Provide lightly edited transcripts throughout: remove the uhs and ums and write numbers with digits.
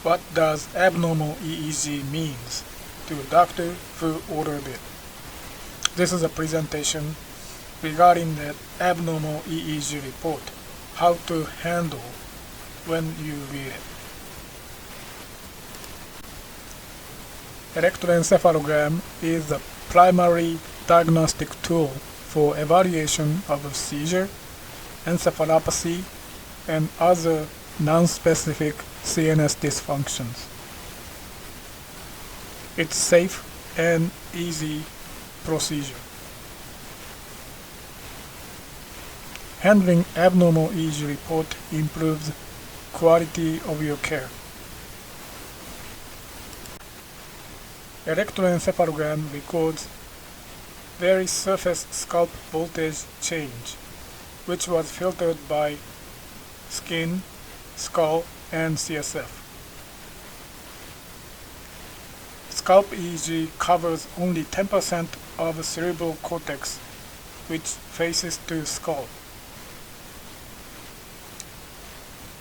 What does abnormal EEG means to a doctor who ordered it? This is a presentation regarding the abnormal EEG report, how to handle when you read it. Electroencephalogram is the primary diagnostic tool for evaluation of a seizure, encephalopathy, and other non-specific CNS dysfunctions. It's safe and easy procedure. Handling abnormal EEG report improves quality of your care. Electroencephalogram records very surface scalp voltage change, which was filtered by skin, skull, and CSF. Scalp EEG covers only 10% of the cerebral cortex, which faces to skull.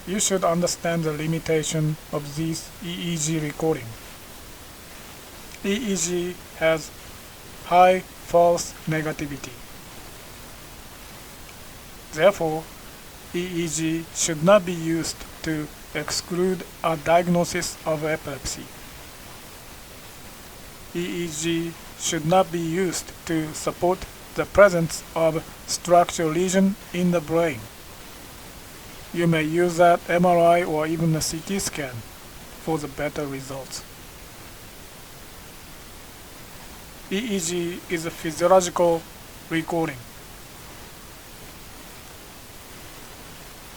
You should understand the limitation of these EEG recording. EEG has high false negativity. Therefore, EEG should not be used to exclude a diagnosis of epilepsy. EEG should not be used to support the presence of structural lesion in the brain. You may use that MRI or even a CT scan for the better results. EEG is a physiological recording.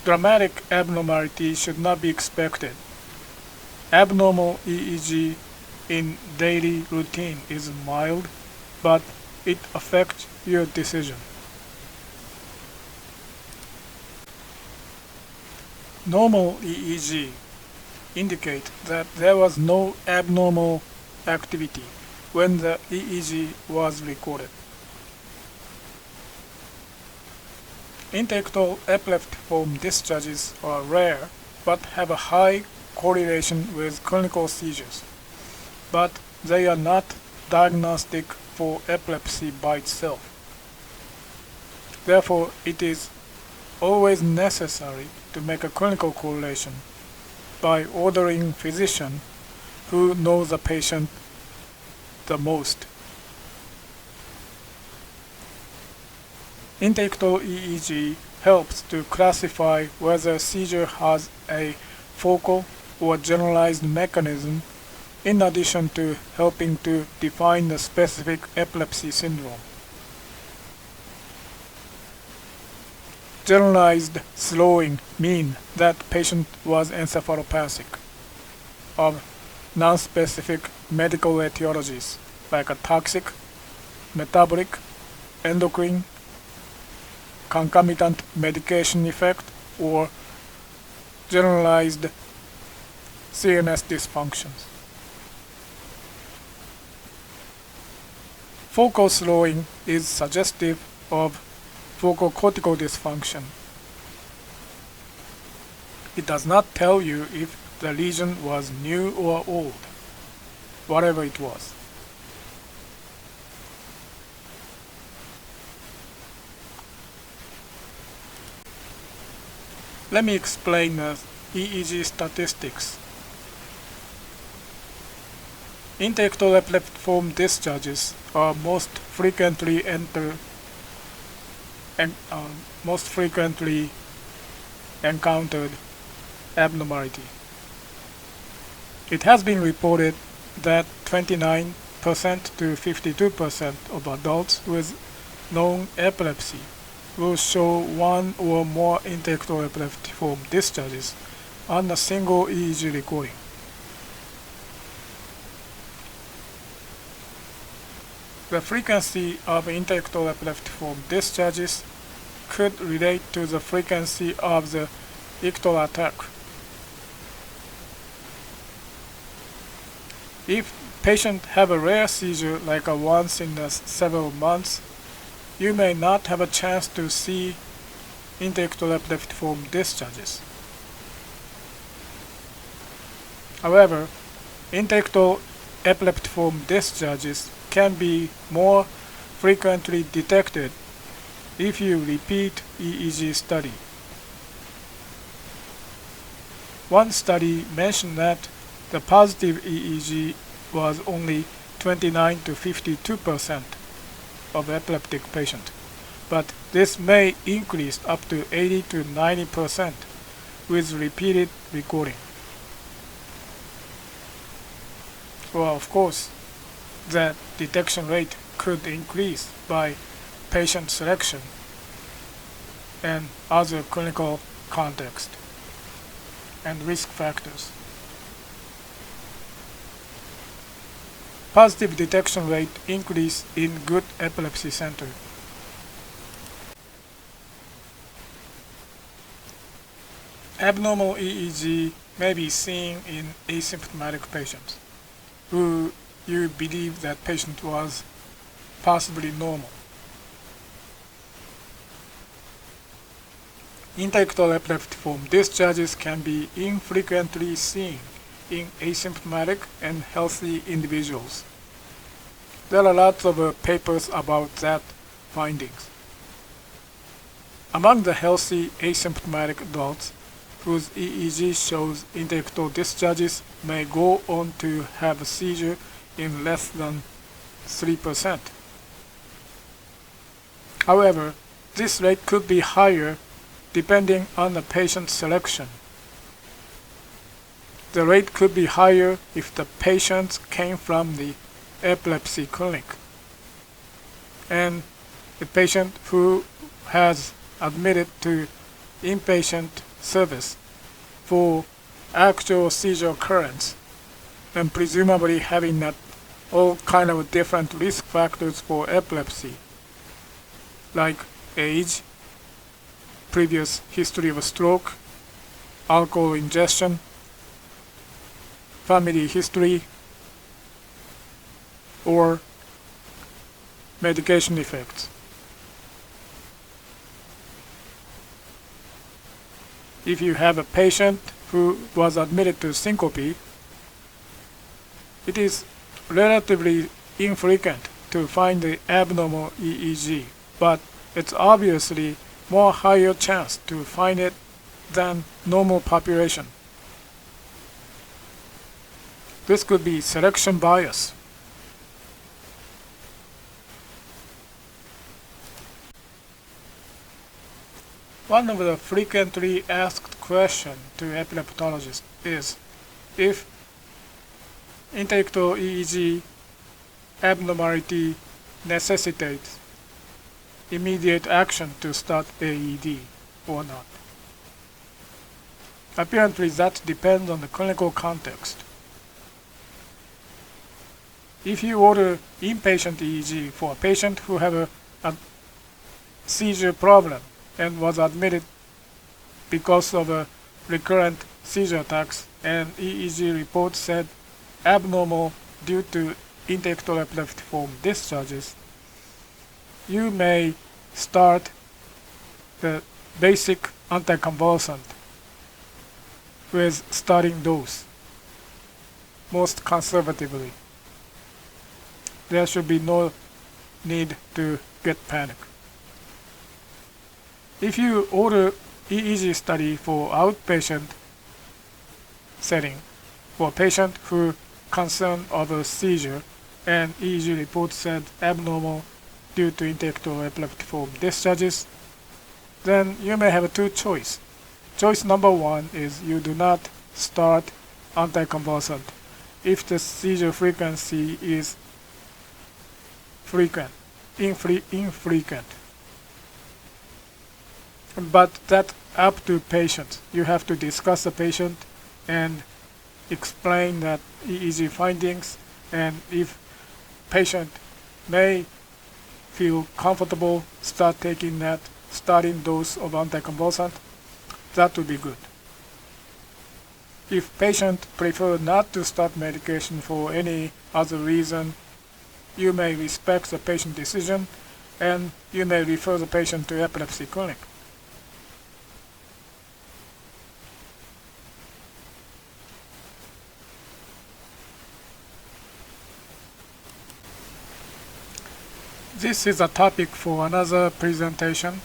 Dramatic abnormality should not be expected. Abnormal EEG in daily routine is mild, but it affects your decision. Normal EEG indicate that there was no abnormal activity when the EEG was recorded. Interictal epileptiform discharges are rare but have a high correlation with clinical seizures, but they are not diagnostic for epilepsy by itself. Therefore, it is always necessary to make a clinical correlation by ordering physician who knows the patient the most. Interictal EEG helps to classify whether seizure has a focal or generalized mechanism, in addition to helping to define the specific epilepsy syndrome. Generalized slowing means that patient was encephalopathic of non-specific medical etiologies like a toxic, metabolic, endocrine, concomitant medication effect, or generalized CNS dysfunctions. Focal slowing is suggestive of focal cortical dysfunction. It does not tell you if the lesion was new or old, whatever it was. Let me explain the EEG statistics. Interictal epileptiform discharges are most frequently encountered abnormality. It has been reported that 29% to 52% of adults with known epilepsy will show one or more interictal epileptiform discharges on a single EEG recording. The frequency of interictal epileptiform discharges could relate to the frequency of the ictal attack. If patients have a rare seizure like a once in several months, you may not have a chance to see interictal epileptiform discharges. However, interictal epileptiform discharges can be more frequently detected if you repeat EEG study. One study mentioned that the positive EEG was only 29 to 52% of epileptic patients, but this may increase up to 80 to 90% with repeated recording. Well, of course, the detection rate could increase by patient selection and other clinical context and risk factors. Positive detection rate increase in good epilepsy center. Abnormal EEG may be seen in asymptomatic patients who you believe that patient was possibly normal. Interictal epileptiform discharges can be infrequently seen in asymptomatic and healthy individuals. There are lots of papers about that findings. Among the healthy asymptomatic adults whose EEG shows interictal discharges may go on to have a seizure in less than 3%. However, this rate could be higher depending on the patient selection. The rate could be higher if the patients came from the epilepsy clinic and the patient who has admitted to inpatient service for actual seizure occurrence and presumably having that all kind of different risk factors for epilepsy like age, previous history of a stroke, alcohol ingestion, family history, or medication effects. If you have a patient who was admitted to syncope, it is relatively infrequent to find the abnormal EEG, but it's obviously more higher chance to find it than normal population. This could be selection bias. One of the frequently asked questions to epileptologists is if interictal EEG abnormality necessitates immediate action to start AED or not. Apparently that depends on the clinical context. If you order inpatient EEG for a patient who have a seizure problem and was admitted because of a recurrent seizure attacks and EEG report said abnormal due to interictal epileptiform discharges, you may start the basic anticonvulsant with starting dose most conservatively. There should be no need to get panic. If you order EEG study for outpatient setting for a patient who concerned of a seizure and EEG report said abnormal due to interictal epileptiform discharges, then you may have two choices. Choice number one is you do not start anticonvulsant if the seizure frequency is infrequent. But that's up to patient. You have to discuss the patient and explain that EEG findings, and if patient may feel comfortable start taking that starting dose of anticonvulsant, that would be good. If patient prefer not to start medication for any other reason, you may respect the patient decision and you may refer the patient to epilepsy clinic. This is a topic for another presentation.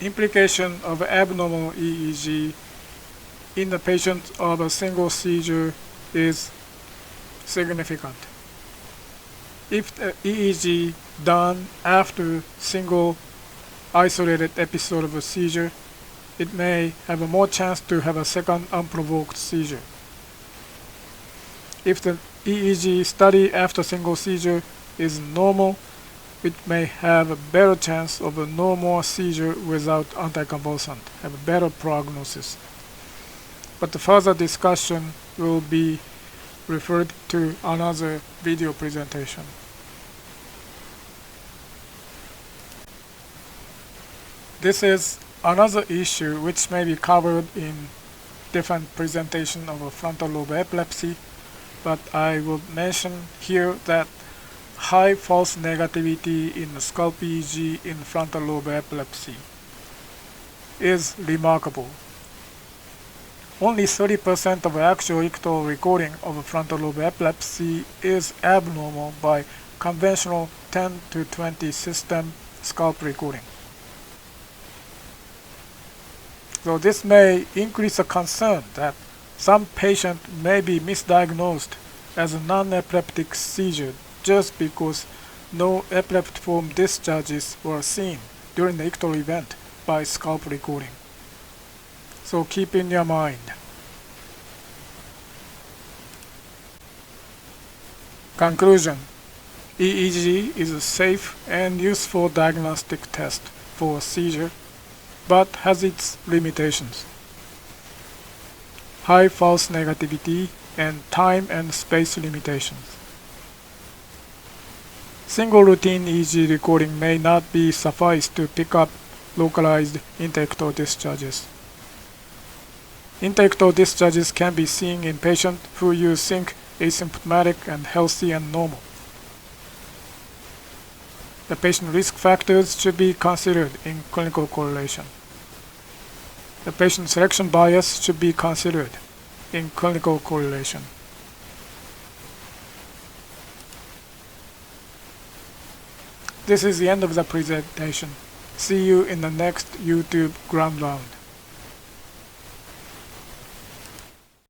Implication of abnormal EEG in the patient of a single seizure is significant. If the EEG done after single isolated episode of a seizure, it may have a more chance to have a second unprovoked seizure. If the EEG study after single seizure is normal, it may have a better chance of a no more seizure without anticonvulsant, have a better prognosis. But the further discussion will be referred to another video presentation. This is another issue which may be covered in different presentation of a frontal lobe epilepsy, but I will mention here that high false negativity in the scalp EEG in frontal lobe epilepsy is remarkable. Only 30% of actual ictal recording of frontal lobe epilepsy is abnormal by conventional 10 to 20 system scalp recording. So this may increase a concern that some patient may be misdiagnosed as a non-epileptic seizure just because no epileptiform discharges were seen during the ictal event by scalp recording. So keep in your mind. Conclusion: EEG is a safe and useful diagnostic test for seizure, but has its limitations. High false negativity and time and space limitations. Single routine EEG recording may not be suffice to pick up localized interictal discharges. Interictal discharges can be seen in patients who use sync asymptomatic and healthy and normal. The patient risk factors should be considered in clinical correlation. The patient selection bias should be considered in clinical correlation. This is the end of the presentation. See you in the next YouTube ground round.